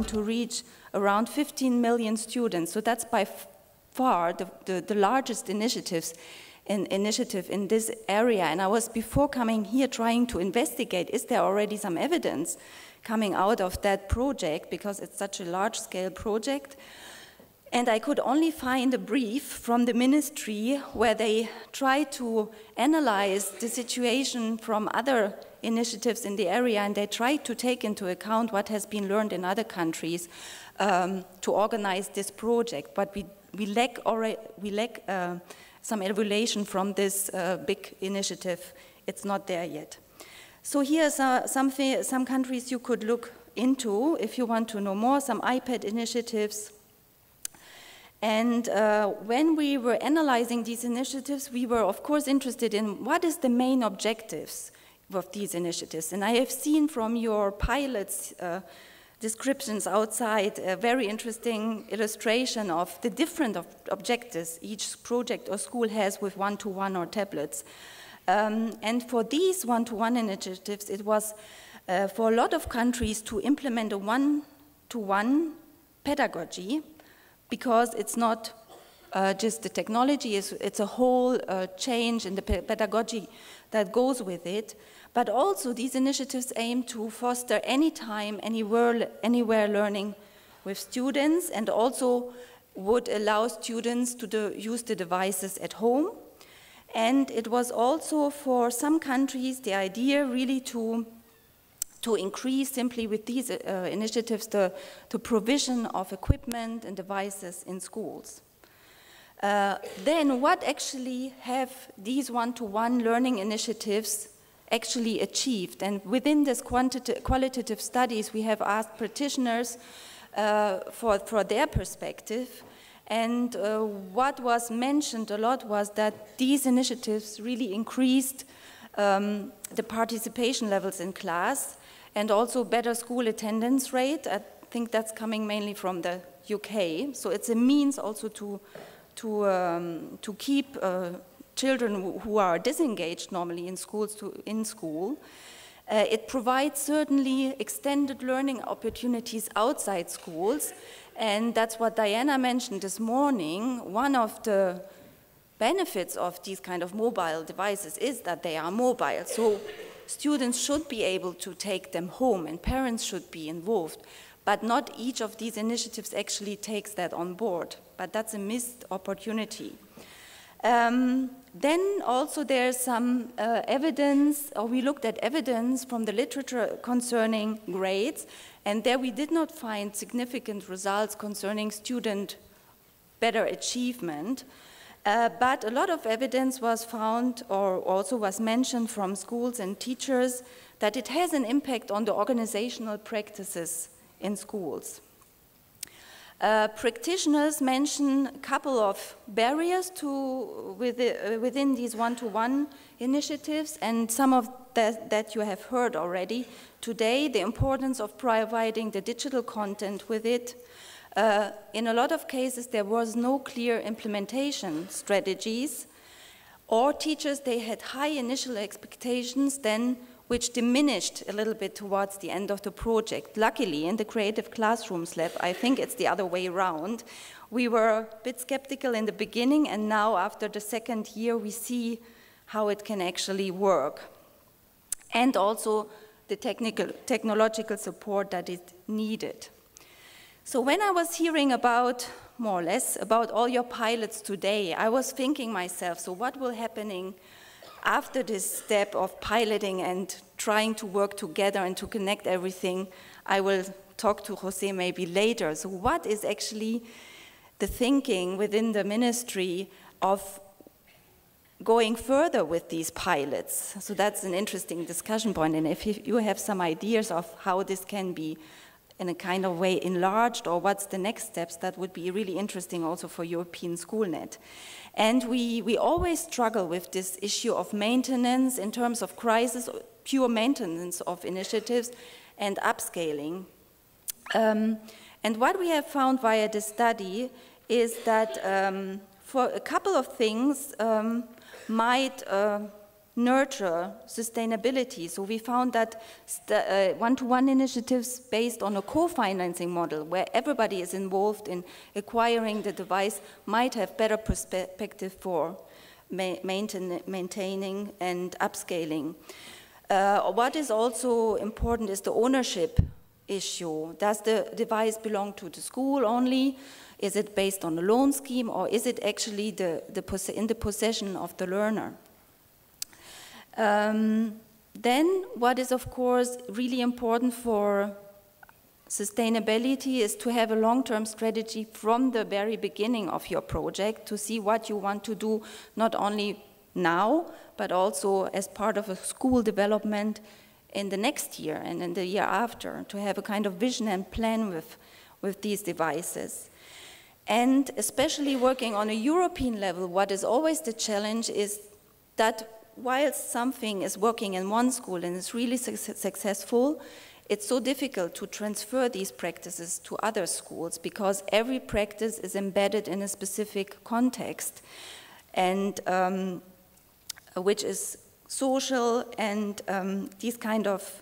want to reach around 15 million students. So that's by far the largest initiative in this area. And I was, before coming here, trying to investigate, is there already some evidence coming out of that project, because it's such a large-scale project. And I could only find a brief from the ministry where they tried to analyze the situation from other initiatives in the area, and they tried to take into account what has been learned in other countries to organize this project. But we lack some evaluation from this big initiative. It's not there yet. So here's some countries you could look into if you want to know more, some iPad initiatives. And when we were analyzing these initiatives, we were of course interested in what is the main objectives of these initiatives. And I have seen from your pilots descriptions outside a very interesting illustration of the different objectives each project or school has with one-to-one or tablets. And for these one-to-one initiatives, it was for a lot of countries to implement a one-to-one pedagogy, because it's not just the technology, it's a whole change in the pedagogy that goes with it. But also these initiatives aim to foster anytime, anywhere learning with students, and also would allow students to use the devices at home. And it was also for some countries the idea really to increase simply with these initiatives the provision of equipment and devices in schools. Then what actually have these one-to-one learning initiatives actually achieved? And within this qualitative studies, we have asked practitioners for their perspective. And what was mentioned a lot was that these initiatives really increased the participation levels in class, and also better school attendance rate. I think that's coming mainly from the UK. So it's a means also to keep children who are disengaged normally in schools in school. It provides certainly extended learning opportunities outside schools, and that's what Diana mentioned this morning. One of the benefits of these kind of mobile devices is that they are mobile. So students should be able to take them home, and parents should be involved. But not each of these initiatives actually takes that on board. But that's a missed opportunity. Then also there's some evidence, or we looked at evidence from the literature concerning grades, and there we did not find significant results concerning student better achievement. But a lot of evidence was found, or also was mentioned from schools and teachers, that it has an impact on the organizational practices in schools. Practitioners mention a couple of barriers within these one-to-one initiatives, and some of that you have heard already today, the importance of providing the digital content with it. In a lot of cases, there was no clear implementation strategies, or teachers, they had high initial expectations then, which diminished a little bit towards the end of the project. Luckily, in the Creative Classrooms Lab, I think it's the other way around. We were a bit skeptical in the beginning, and now after the second year, we see how it can actually work. And also the technological support that is needed. So when I was hearing about, more or less, about all your pilots today, I was thinking myself, so what will happen after this step of piloting and trying to work together and to connect everything? I will talk to Jose maybe later. So what is actually the thinking within the ministry of going further with these pilots? So that's an interesting discussion point, and if you have some ideas of how this can be in a kind of way enlarged, or what's the next steps, that would be really interesting also for European SchoolNet. And we always struggle with this issue of maintenance in terms of crisis, pure maintenance of initiatives, and upscaling. And what we have found via this study is that for a couple of things might nurture sustainability. So we found that one-to-one initiatives based on a co-financing model where everybody is involved in acquiring the device might have better perspective for maintaining and upscaling. What is also important is the ownership issue. Does the device belong to the school only? Is it based on a loan scheme, or is it actually in the possession of the learner? Then what is of course really important for sustainability is to have a long-term strategy from the very beginning of your project to see what you want to do, not only now, but also as part of a school development in the next year and in the year after, to have a kind of vision and plan with these devices. And especially working on a European level, what is always the challenge is that while something is working in one school and is really successful, it's so difficult to transfer these practices to other schools because every practice is embedded in a specific context, and which is social, and these kind of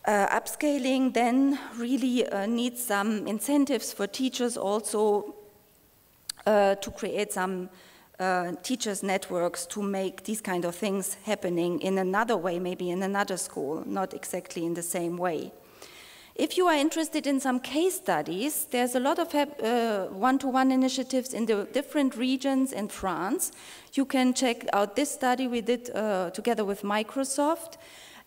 upscaling then really needs some incentives for teachers also to create some teachers' networks to make these kind of things happening in another way, maybe in another school, not exactly in the same way. If you are interested in some case studies, there's a lot of one-to-one initiatives in the different regions in France. You can check out this study we did together with Microsoft.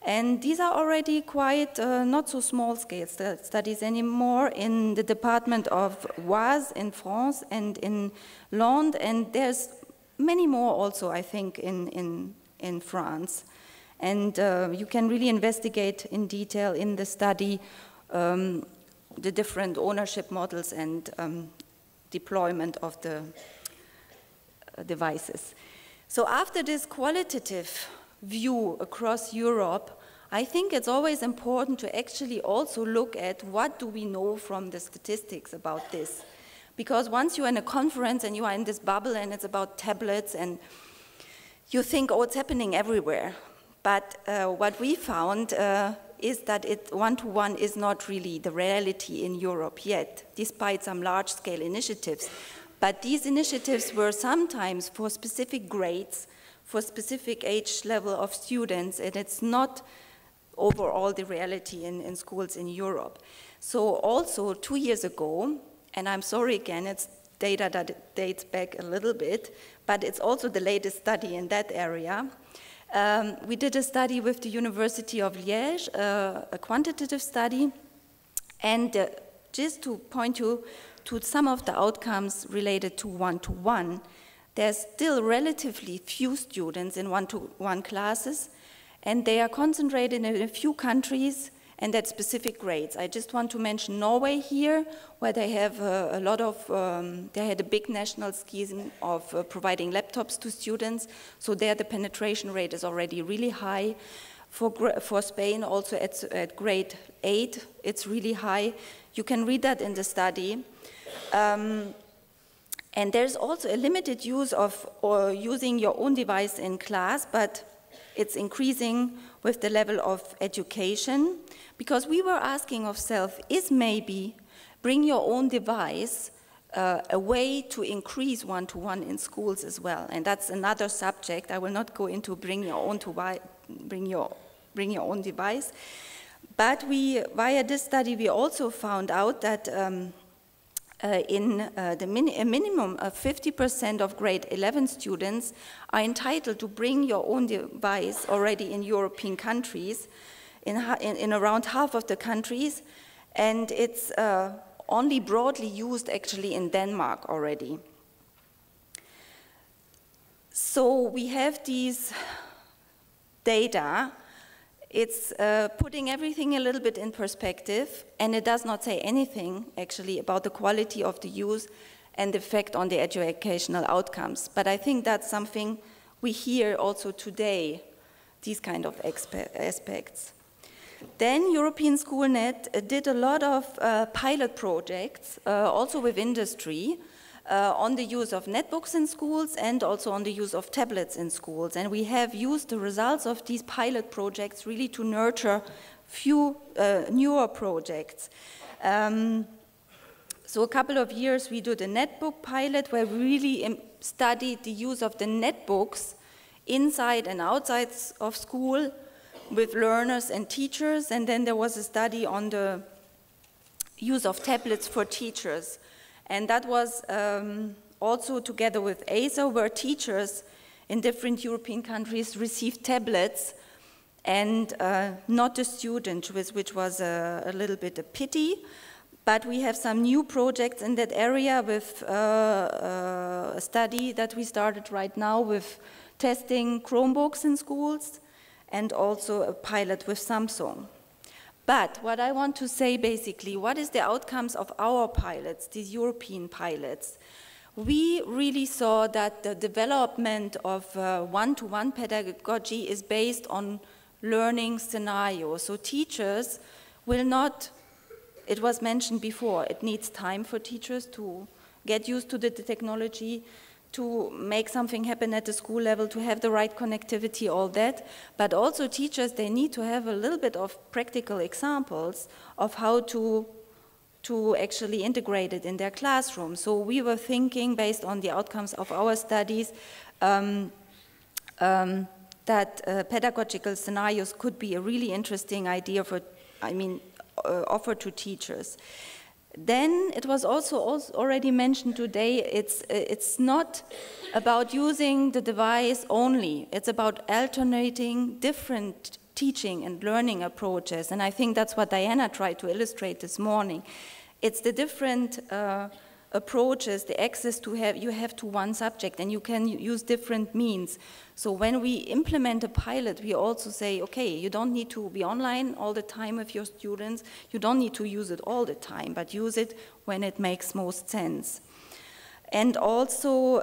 And these are already quite not so small scale studies anymore in the department of Oise in France and in Landes, and there's many more also, I think, in France. And you can really investigate in detail in the study the different ownership models and deployment of the devices. So after this qualitative view across Europe, I think it's always important to actually also look at what do we know from the statistics about this. Because once you're in a conference and you are in this bubble and it's about tablets and you think, oh, it's happening everywhere. But what we found is that one-to-one is not really the reality in Europe yet, despite some large-scale initiatives. But these initiatives were sometimes for specific grades, for specific age level of students, and it's not overall the reality in schools in Europe. So also 2 years ago, and I'm sorry again, it's data that dates back a little bit, but it's also the latest study in that area. We did a study with the University of Liège, a quantitative study, and just to point you to some of the outcomes related to one-to-one, there's still relatively few students in one-to-one classes, and they are concentrated in a few countries and at specific grades. I just want to mention Norway here, where they have a lot of, they had a big national scheme of providing laptops to students, so there the penetration rate is already really high. For Spain, also at grade 8, it's really high. You can read that in the study. And there's also a limited use of using your own device in class, but it's increasing with the level of education, because we were asking ourselves, is maybe bring your own device a way to increase one-to-one in schools as well? And that's another subject. I will not go into bring your own device. But via this study, we also found out that a minimum of 50% of grade 11 students are entitled to bring your own device already in European countries, in around half of the countries, and it's only broadly used actually in Denmark already. So we have these data. It's putting everything a little bit in perspective, and it does not say anything actually about the quality of the use and the effect on the educational outcomes. But I think that's something we hear also today, these kind of aspects. Then European SchoolNet did a lot of pilot projects, also with industry, on the use of netbooks in schools and also on the use of tablets in schools. And we have used the results of these pilot projects really to nurture few newer projects. So a couple of years we did a netbook pilot where we really studied the use of the netbooks inside and outside of school with learners and teachers, and then there was a study on the use of tablets for teachers. And that was also together with ASA, where teachers in different European countries received tablets and not the student, which was a little bit a pity. But we have some new projects in that area with a study that we started right now with testing Chromebooks in schools and also a pilot with Samsung. But what I want to say basically, what is the outcomes of our pilots, these European pilots? We really saw that the development of one-to-one pedagogy is based on learning scenarios. So teachers will not, it was mentioned before, it needs time for teachers to get used to the technology, to make something happen at the school level, to have the right connectivity, all that. But also teachers, they need to have a little bit of practical examples of how to actually integrate it in their classroom. So we were thinking, based on the outcomes of our studies, that pedagogical scenarios could be a really interesting idea for, offered to teachers. Then it was also already mentioned today, it's not about using the device only, it's about alternating different teaching and learning approaches, and I think that's what Diana tried to illustrate this morning. It's the different approaches, the access you have to one subject, and you can use different means. So when we implement a pilot, we also say, okay, you don't need to be online all the time with your students, you don't need to use it all the time, but use it when it makes most sense. And also,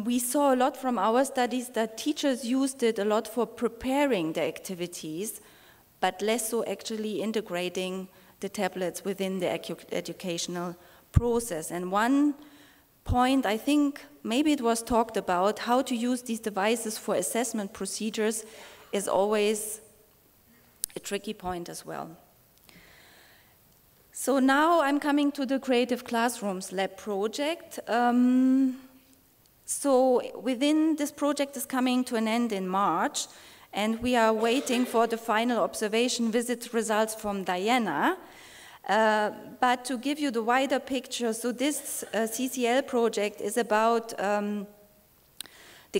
we saw a lot from our studies that teachers used it a lot for preparing the activities, but less so actually integrating the tablets within the educational process. And one point, I think, maybe it was talked about, how to use these devices for assessment procedures is always a tricky point as well. So now I'm coming to the Creative Classrooms Lab project. So within this project is coming to an end in March, and we are waiting for the final observation visit results from Diana. But to give you the wider picture, so this CCL project is about the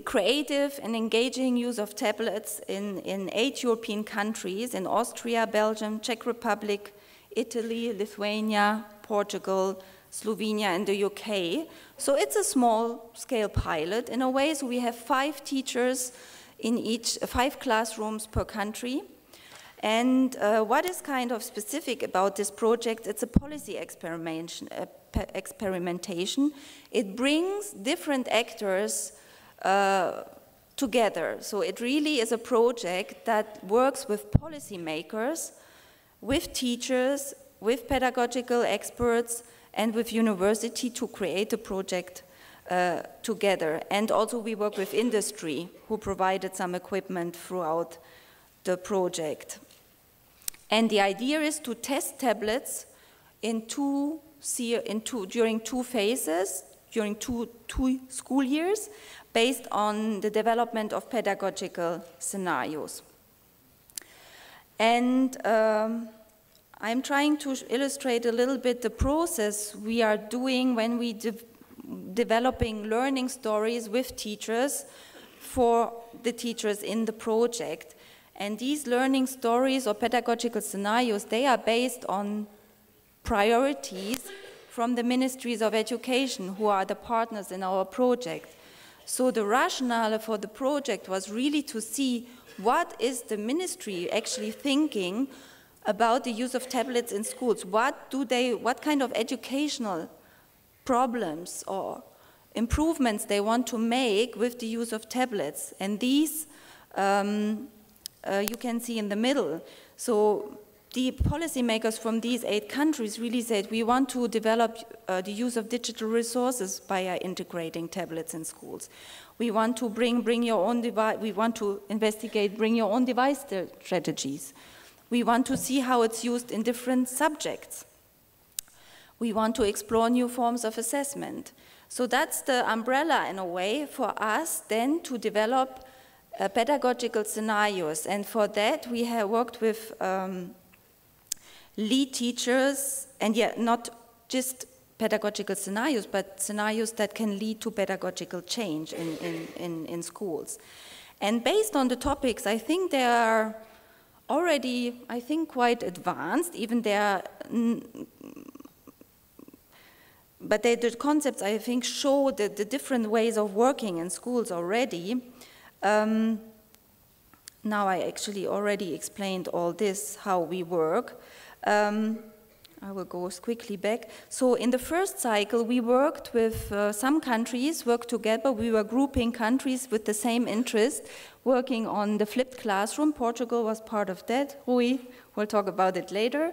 creative and engaging use of tablets in 8 European countries, in Austria, Belgium, Czech Republic, Italy, Lithuania, Portugal, Slovenia, and the UK. So it's a small-scale pilot in a way, so we have 5 teachers in each, 5 classrooms per country. And what is kind of specific about this project, it's a policy experimentation. It brings different actors together. So it really is a project that works with policymakers, with teachers, with pedagogical experts, and with university to create a project together. And also we work with industry, who provided some equipment throughout the project. And the idea is to test tablets during 2 phases, during two school years, based on the development of pedagogical scenarios. And I'm trying to illustrate a little bit the process we are doing when we developing learning stories with teachers for the teachers in the project. And these learning stories or pedagogical scenarios, they are based on priorities from the ministries of education, who are the partners in our project. So the rationale for the project was really to see what is the ministry actually thinking about the use of tablets in schools. What kind of educational problems or improvements they want to make with the use of tablets. And these you can see in the middle. So the policymakers from these 8 countries really said, we want to develop the use of digital resources by integrating tablets in schools. We want to bring your own device, we want to investigate bring your own device strategies. We want to see how it's used in different subjects. We want to explore new forms of assessment. So that's the umbrella in a way for us then to develop pedagogical scenarios. And for that we have worked with lead teachers, and yet not just pedagogical scenarios, but scenarios that can lead to pedagogical change in schools. And based on the topics, I think they are already, I think, quite advanced, even they are, but the concepts, I think, show the different ways of working in schools already. Now I actually already explained all this, how we work. I will go quickly back. So in the first cycle, we worked with some countries, worked together. We were grouping countries with the same interest, working on the flipped classroom. Portugal was part of that. Rui will talk about it later.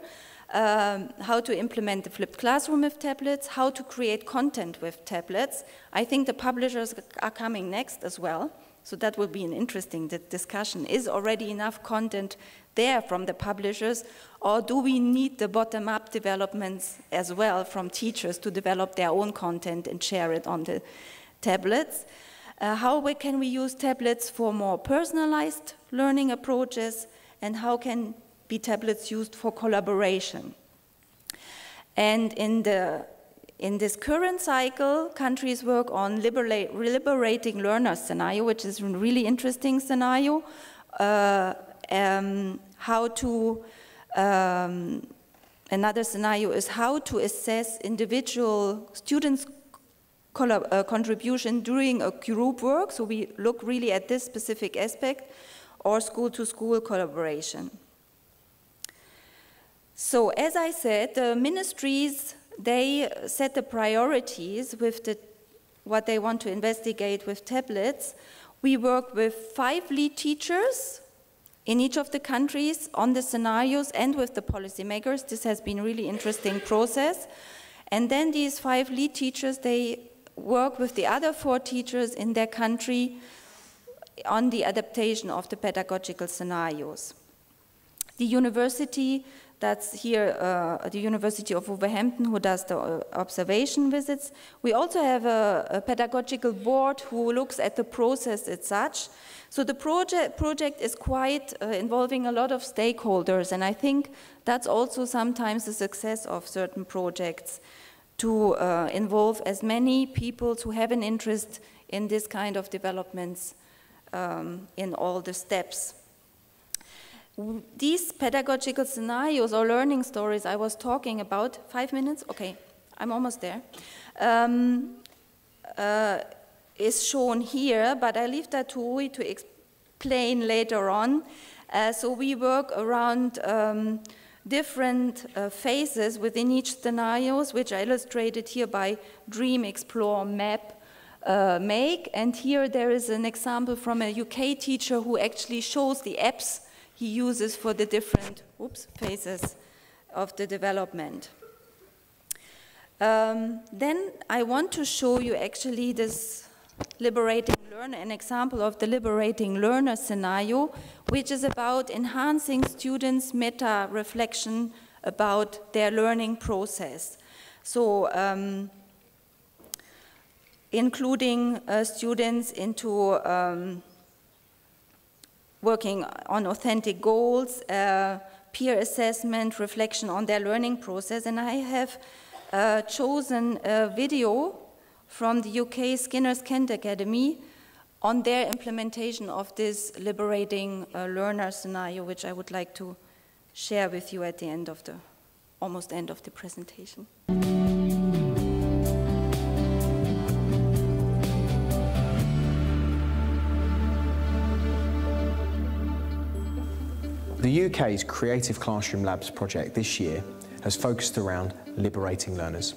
How to implement the flipped classroom with tablets, how to create content with tablets. I think the publishers are coming next as well. So that will be an interesting discussion. Is already enough content there from the publishers, or do we need the bottom-up developments as well from teachers to develop their own content and share it on the tablets? How can we use tablets for more personalized learning approaches, and how can be tablets used for collaboration? And in this current cycle, countries work on liberating learners scenario, which is a really interesting scenario. Another scenario is how to assess individual students' contribution during a group work. So we look really at this specific aspect, or school-to-school collaboration. So as I said, the ministries, they set the priorities with what they want to investigate with tablets. We work with 5 lead teachers in each of the countries on the scenarios and with the policymakers. This has been a really interesting process. And then these 5 lead teachers, they work with the other 4 teachers in their country on the adaptation of the pedagogical scenarios. The university, that's here the University of Wolverhampton, who does the observation visits. We also have a pedagogical board who looks at the process as such. So the project is quite involving a lot of stakeholders, and I think that's also sometimes the success of certain projects, to involve as many people who have an interest in this kind of developments in all the steps. These pedagogical scenarios or learning stories I was talking about, 5 minutes? Okay, I'm almost there. Is shown here, but I leave that to Rui to explain later on. So we work around different phases within each scenarios, which are illustrated here by dream, explore, map, make. And here there is an example from a UK teacher who actually shows the apps he uses for the different phases of the development. Then I want to show you actually this liberating learner, an example of the liberating learner scenario, which is about enhancing students' meta-reflection about their learning process. So including students into working on authentic goals, peer assessment, reflection on their learning process. And I have chosen a video from the UK Skinner's Kent Academy on their implementation of this liberating learner scenario, which I would like to share with you at the end of the, almost end of the presentation. The UK's Creative Classroom Labs project this year has focused around liberating learners.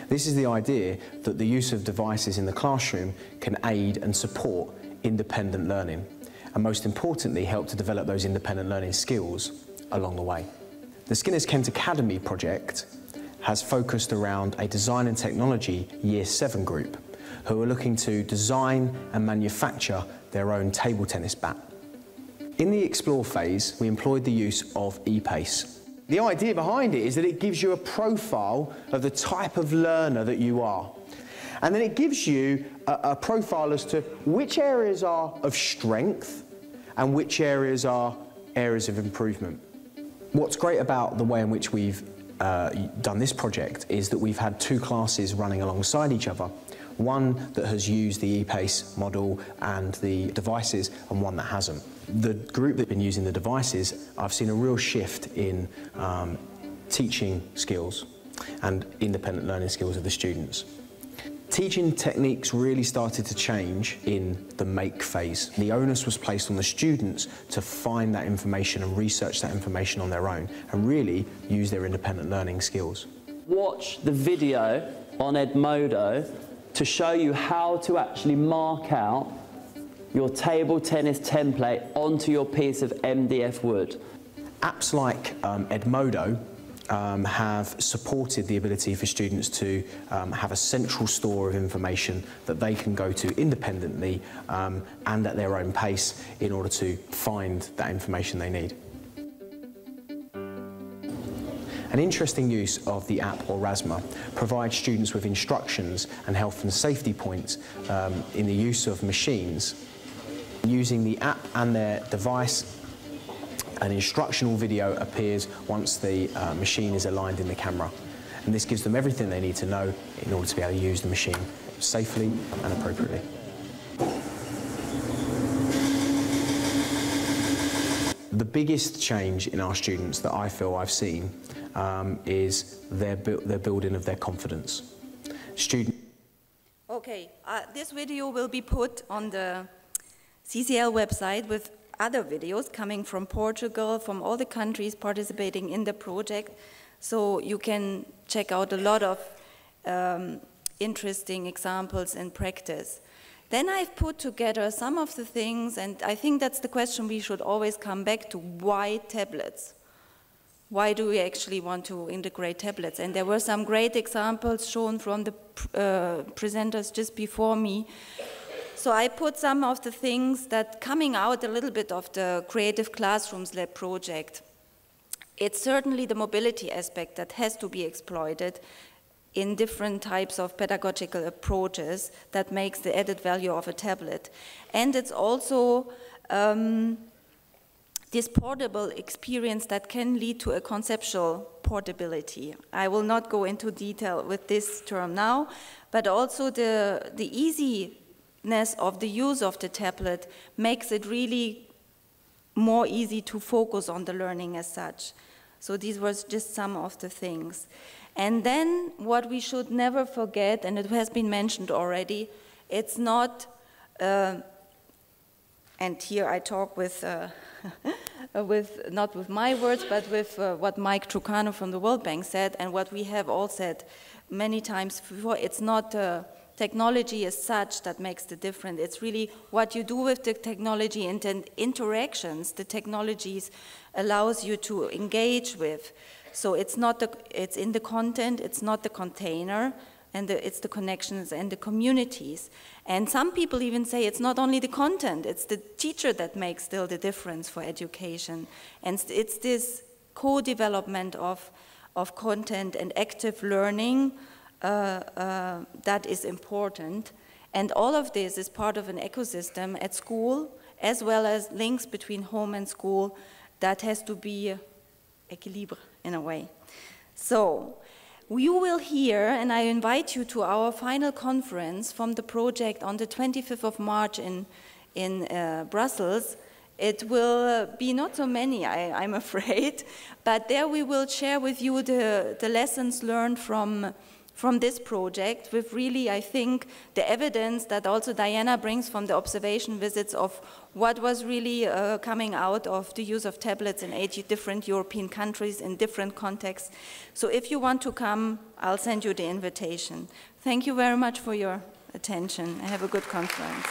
This is the idea that the use of devices in the classroom can aid and support independent learning, and most importantly help to develop those independent learning skills along the way. The Skinner's Kent Academy project has focused around a design and technology Year 7 group who are looking to design and manufacture their own table tennis bat. In the explore phase, we employed the use of ePace. The idea behind it is that it gives you a profile of the type of learner that you are. And then it gives you a profile as to which areas are of strength and which areas are areas of improvement. What's great about the way in which we've done this project is that we've had 2 classes running alongside each other. One that has used the ePace model and the devices, and one that hasn't. The group that's been using the devices, I've seen a real shift in teaching skills and independent learning skills of the students. Teaching techniques really started to change in the make phase. The onus was placed on the students to find that information and research that information on their own and really use their independent learning skills. Watch the video on Edmodo to show you how to actually mark out your table tennis template onto your piece of MDF wood. Apps like Edmodo have supported the ability for students to have a central store of information that they can go to independently and at their own pace in order to find that information they need. An interesting use of the app Orasma provides students with instructions and health and safety points in the use of machines. Using the app and their device, an instructional video appears once the machine is aligned in the camera. And this gives them everything they need to know in order to be able to use the machine safely and appropriately. The biggest change in our students that I feel I've seen is their building of their confidence. Okay, this video will be put on the CCL website with other videos coming from Portugal, from all the countries participating in the project. So you can check out a lot of interesting examples in practice. Then I've put together some of the things, and I think that's the question we should always come back to: why tablets? Why do we actually want to integrate tablets? And there were some great examples shown from the presenters just before me. So I put some of the things that coming out a little bit of the Creative Classrooms Lab project. It's certainly the mobility aspect that has to be exploited in different types of pedagogical approaches that makes the added value of a tablet. And it's also this portable experience that can lead to a conceptual portability. I will not go into detail with this term now, but also the easiness of the use of the tablet makes it really more easy to focus on the learning as such. So these were just some of the things. And then what we should never forget, and it has been mentioned already, it's not, and here I talk with, not with my words, but with what Mike Trucano from the World Bank said, and what we have all said many times before. It's not technology as such that makes the difference. It's really what you do with the technology and the interactions the technologies allows you to engage with. So it's not it's in the content, it's not the container, and it's the connections and the communities. And some people even say it's not only the content, it's the teacher that makes still the difference for education. And it's this co-development of content and active learning that is important. And all of this is part of an ecosystem at school, as well as links between home and school that has to be equilibre in a way. So you will hear, and I invite you to our final conference from the project on the 25th of March in Brussels. It will be not so many, I'm afraid, but there we will share with you the lessons learned from this project with really, I think, the evidence that also Diana brings from the observation visits of what was really coming out of the use of tablets in 8 different European countries in different contexts. So if you want to come, I'll send you the invitation. Thank you very much for your attention. Have a good conference.